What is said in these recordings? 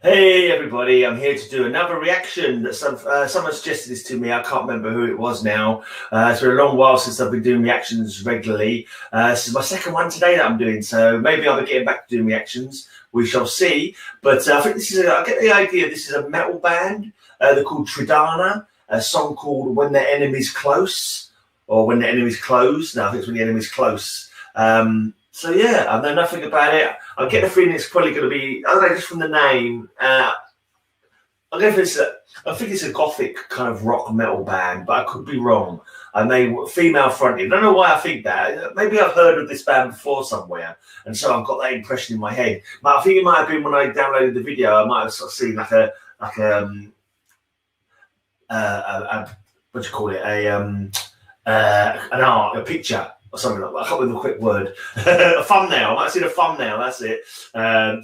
Hey everybody, I'm here to do another reaction that someone suggested this to me. I can't remember who it was now. It's been a long while since I've been doing reactions regularly. This is my second one today that I'm doing, so maybe I'll be getting back to doing reactions. We shall see. But I think I get the idea this is a metal band. They're called Triddana, a song called When the Enemy's Close, or When the Enemy's Close. No, I think it's When the Enemy's Close. So yeah, I know nothing about it. I get the feeling it's probably going to be, I don't know, just from the name. I think it's a gothic kind of rock metal band, but I could be wrong. And they were female fronted. I don't know why I think that. Maybe I've heard of this band before somewhere, and so I've got that impression in my head. But I think it might have been when I downloaded the video. I might have sort of seen like what do you call it? An art, a picture, or something like that. I can't remember the quick word. A thumbnail. I might have seen a thumbnail. That's it.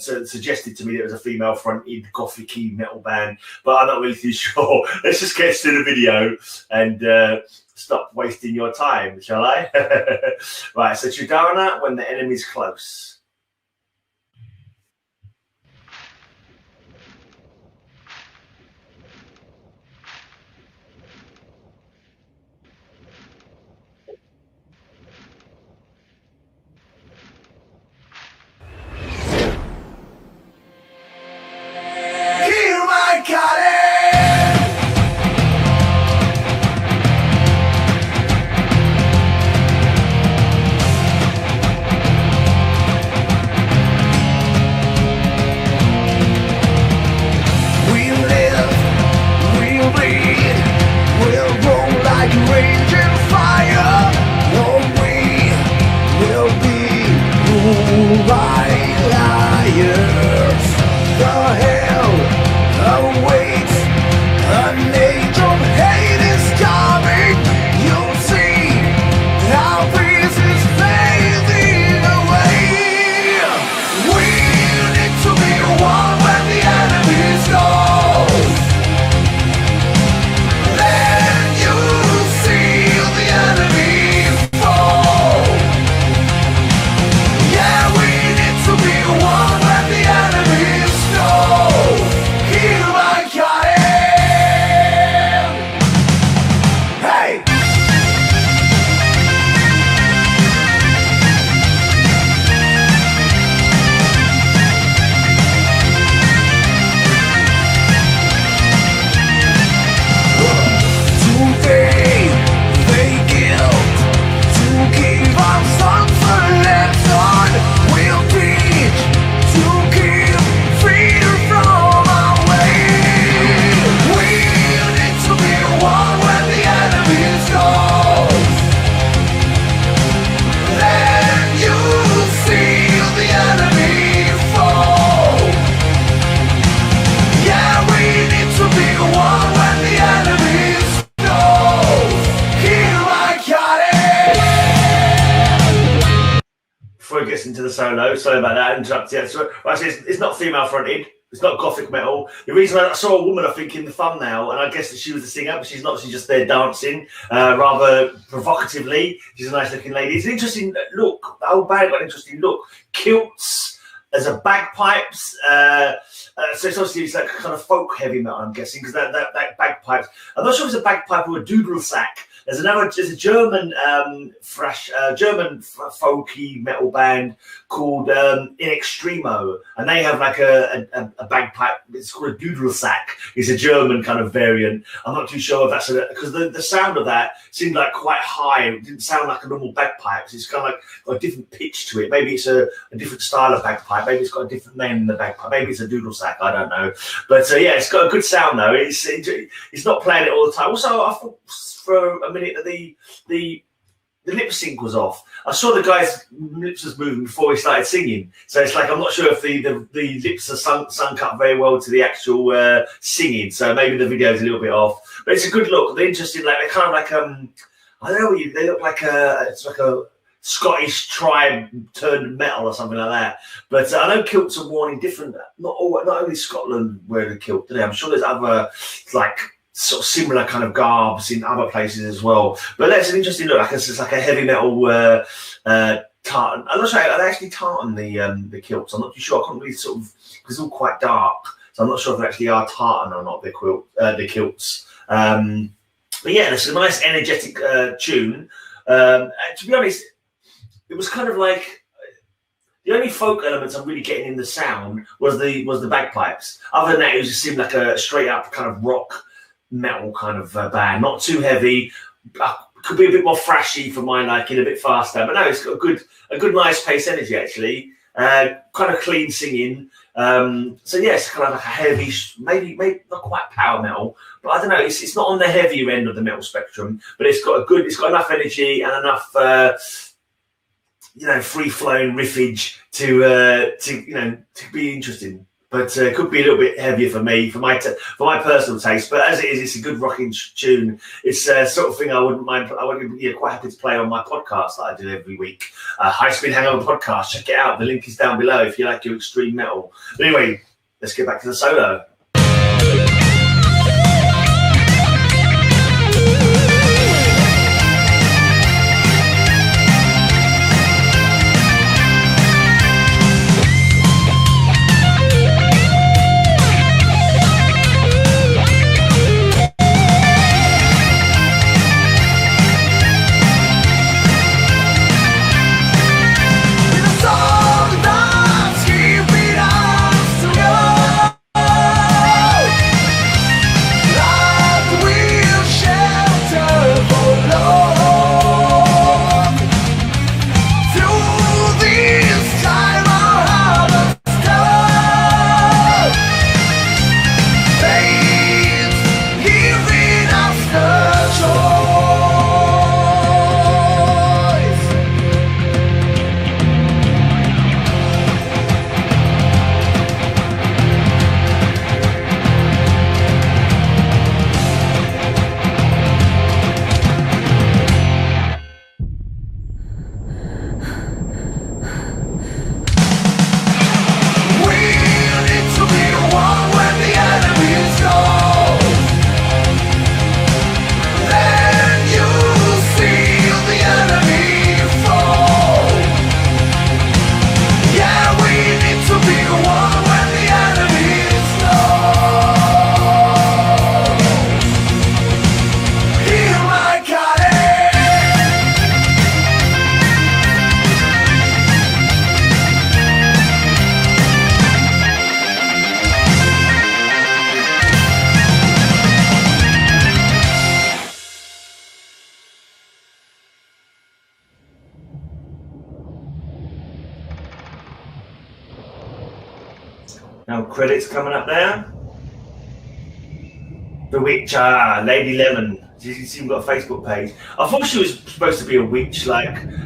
So it suggested to me that it was a female-fronted gothic-y metal band, but I'm not really too sure. Let's just get to the video and stop wasting your time, shall I? Right. So Triddana, When the Enemy's Close. Before it gets into the solo, sorry about that, interrupted. Yeah, so, it's not female fronted, it's not gothic metal. The reason I saw a woman, I think, in the thumbnail, and I guess that she was the singer, but she's not, she's just there dancing, rather provocatively. She's a nice looking lady. It's an interesting look, the whole band got an interesting look. Kilts, there's a bagpipes, so it's like kind of folk heavy metal, I'm guessing, because that bagpipes, I'm not sure if it's a bagpipe or a doodle sack. There's a German German folky metal band called In Extremo, and they have like a bagpipe. It's called a doodle sack. It's a German kind of variant. I'm not too sure if that's because the sound of that seemed like quite high. It didn't sound like a normal bagpipe. It's kind of like got a different pitch to it. Maybe it's a different style of bagpipe. Maybe it's got a different name than the bagpipe. Maybe it's a doodle sack. I don't know. But yeah, it's got a good sound though. It's not playing it all the time. Also, I thought for a minute that the lip sync was off. I saw the guy's lips was moving before he started singing, so it's like I'm not sure if the lips are sunk up very well to the actual singing. So maybe the video is a little bit off, but it's a good look. They're interesting. Like they're kind of like I don't know. They look like it's like a Scottish tribe turned metal or something like that. But I know kilts are worn in different. Not only Scotland wear the kilt today. I'm sure there's other like sort of similar kind of garbs in other places as well. But that's an interesting look. It's like a heavy metal tartan. I'm not sure. Are they actually tartan the kilts? I'm not too sure. I can't really sort of because it's all quite dark. So I'm not sure if they actually are tartan or not, the kilts. But yeah, it's a nice energetic tune. And to be honest, it was kind of like the only folk elements I'm really getting in the sound was the bagpipes. Other than that, it just seemed like a straight up kind of rock metal kind of band, not too heavy. Could be a bit more thrashy for my liking, a bit faster. But no, it's got a good nice pace energy actually. Kind of clean singing. So yeah, it's kind of like a heavy, maybe not quite power metal, but I don't know. It's not on the heavier end of the metal spectrum, but it's got enough energy and enough free flowing riffage to be interesting. But could be a little bit heavier for me, for my personal taste. But as it is, it's a good rocking tune. It's a sort of thing I wouldn't mind. I would be quite happy to play on my podcast that I do every week. High Speed Hangover podcast. Check it out. The link is down below if you like your extreme metal. But anyway, let's get back to the solo. Now credits coming up there. The witch, Lady Lemon. She's even got a Facebook page. I thought she was supposed to be a witch. From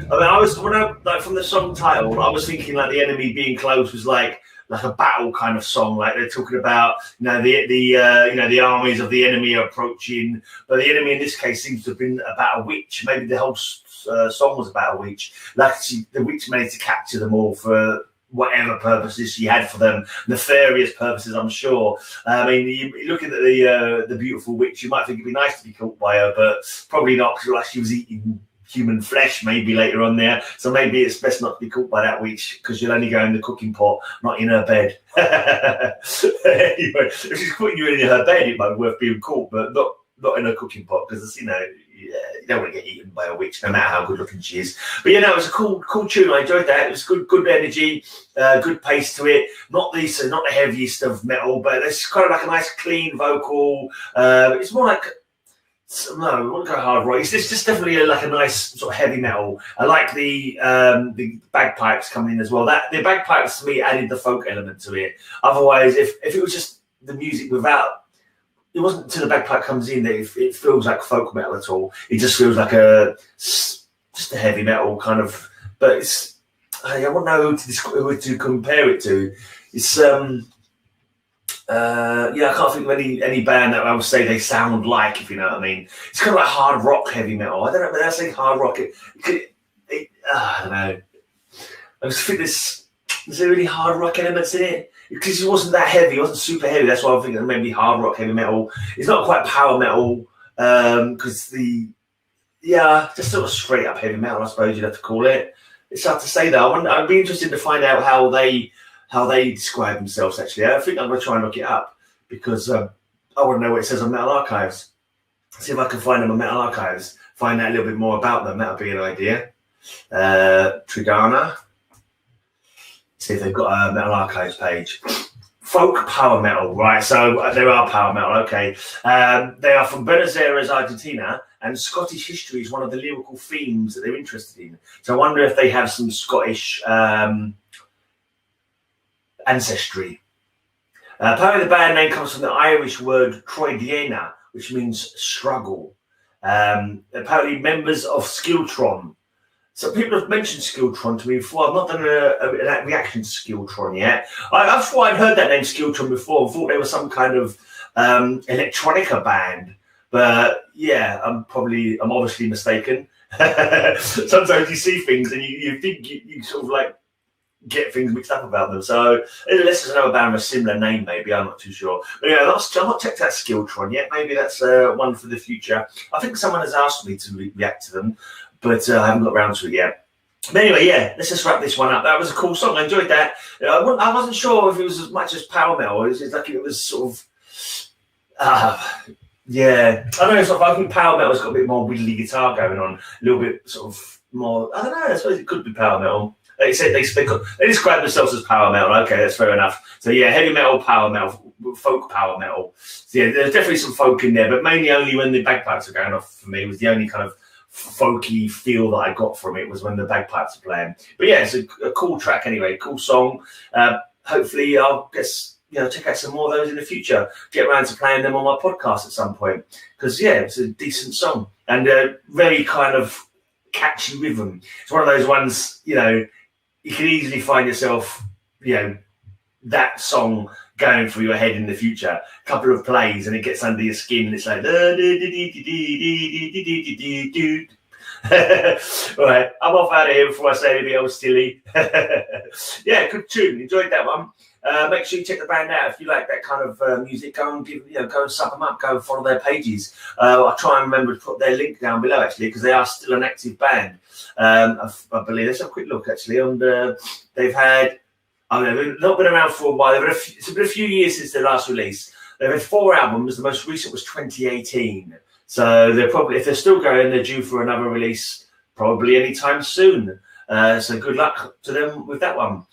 the song title, I was thinking like the enemy being close was like a battle kind of song. Like they're talking about the armies of the enemy are approaching, but the enemy in this case seems to have been about a witch. Maybe the whole song was about a witch. Like the witch managed to capture them all for whatever purposes she had for them, nefarious purposes, I'm sure. I mean, you looking at the beautiful witch, you might think it'd be nice to be caught by her, but probably not, because she was eating human flesh maybe later on there. So maybe it's best not to be caught by that witch, because you'll only go in the cooking pot, not in her bed. Anyway, if she's putting you in her bed, it might be worth being caught, but not in a cooking pot, because you don't want to get eaten by a witch, no matter how good looking she is. But it was a cool tune. I enjoyed that. It was good energy, good pace to it. Not the heaviest of metal, but it's kind of like a nice clean vocal. It's more like, no, I won't go hard rock. It's just definitely like a nice sort of heavy metal. I like the bagpipes coming in as well. The bagpipes to me added the folk element to it. Otherwise, if it was just the music without, it wasn't until the bagpipe comes in that it feels like folk metal at all. It just feels like just a heavy metal kind of. But it's, I don't know who to compare it to. It's I can't think of any band that I would say they sound like, if you know what I mean. It's kind of like hard rock heavy metal. I don't know, but I say hard rock. I don't know. I just think there's really hard rock elements in it. Because it wasn't that heavy, it wasn't super heavy. That's why I'm thinking maybe hard rock, heavy metal. It's not quite power metal, because just sort of straight up heavy metal, I suppose you'd have to call it. It's hard to say though. I'd be interested to find out how they how they describe themselves. Actually, I think I'm going to try and look it up because I want to know what it says on Metal Archives. See if I can find them on Metal Archives. Find out a little bit more about them. That'll be an idea. Triddana. See if they've got a Metal Archives page. Folk power metal, right? So there are power metal, okay. They are from Buenos Aires, Argentina, and Scottish history is one of the lyrical themes that they're interested in. So I wonder if they have some Scottish ancestry. Apparently the band name comes from the Irish word Triddana, which means struggle. Apparently members of Skiltron. So people have mentioned Skiltron to me before. I've not done a reaction to Skiltron yet. I thought I'd heard that name Skiltron before. I thought they were some kind of electronica band. But yeah, I'm obviously mistaken. Sometimes you see things and you think you sort of like get things mixed up about them. So unless there's another band with a similar name, maybe, I'm not too sure. But yeah, I've not checked out Skiltron yet. Maybe that's one for the future. I think someone has asked me to react to them, but I haven't got around to it yet. But anyway, yeah, let's just wrap this one up. That was a cool song. I enjoyed that. I wasn't sure if it was as much as power metal. It was like it was sort of, yeah. I don't know. I think power metal's got a bit more wiggly guitar going on. A little bit sort of more. I don't know. I suppose it could be power metal. They said they describe themselves as power metal. Okay, that's fair enough. So yeah, heavy metal, power metal, folk power metal. So yeah, there's definitely some folk in there, but mainly only when the bagpipes are going off for me. It was the only kind of folky feel that I got from it was when the bagpipes are playing. But yeah, it's a cool track anyway, cool song. Hopefully I'll check out some more of those in the future. Get around to playing them on my podcast at some point because yeah, it's a decent song and very kind of catchy rhythm. It's one of those ones, you can easily find yourself, that song going through your head in the future. A couple of plays and it gets under your skin and it's like all right, I'm off out of here before I say anything else silly. Yeah, good tune. Enjoyed that one. Make sure you check the band out if you like that kind of music. Go and sub them up. Go and follow their pages. I'll try and remember to put their link down below actually because they are still an active band. I believe. Let's have a quick look actually. On they've not been around for a while. It's been a few years since their last release. They've had 4 albums. The most recent was 2018. So they're probably, if they're still going, they're due for another release probably anytime soon. So good luck to them with that one.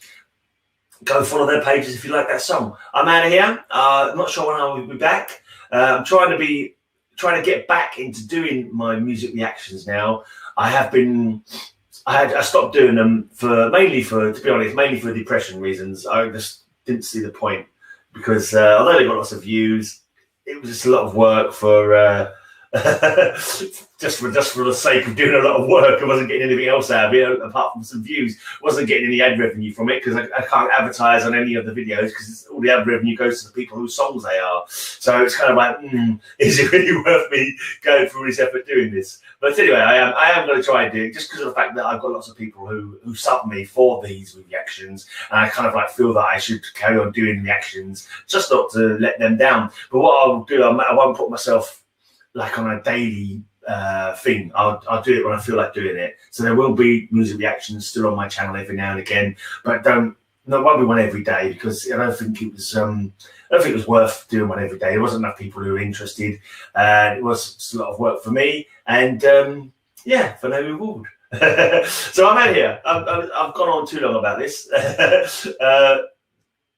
Go follow their pages if you like that song. I'm out of here. I'm not sure when I will be back. I'm trying to get back into doing my music reactions now. I stopped doing them mainly for depression reasons. I just didn't see the point because although they got lots of views, it was just a lot of work for just for the sake of doing a lot of work. I wasn't getting anything else out of it apart from some views. Wasn't getting any ad revenue from it because I can't advertise on any of the videos because all the ad revenue goes to the people whose songs they are. So it's kind of like, is it really worth me going through this effort doing this? But anyway, I am going to try and do it just because of the fact that I've got lots of people who sub me for these reactions, and I kind of like feel that I should carry on doing reactions just not to let them down. But what I'll do, I won't put myself like on a daily thing. I'll do it when I feel like doing it. So there will be music reactions still on my channel every now and again, but won't be one every day because I don't think it was worth doing one every day. There wasn't enough people who were interested. It was just a lot of work for me, and for no reward. So I'm out here. I've gone on too long about this.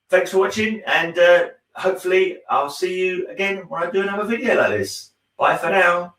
Thanks for watching, and hopefully I'll see you again when I do another video like this. Bye for now.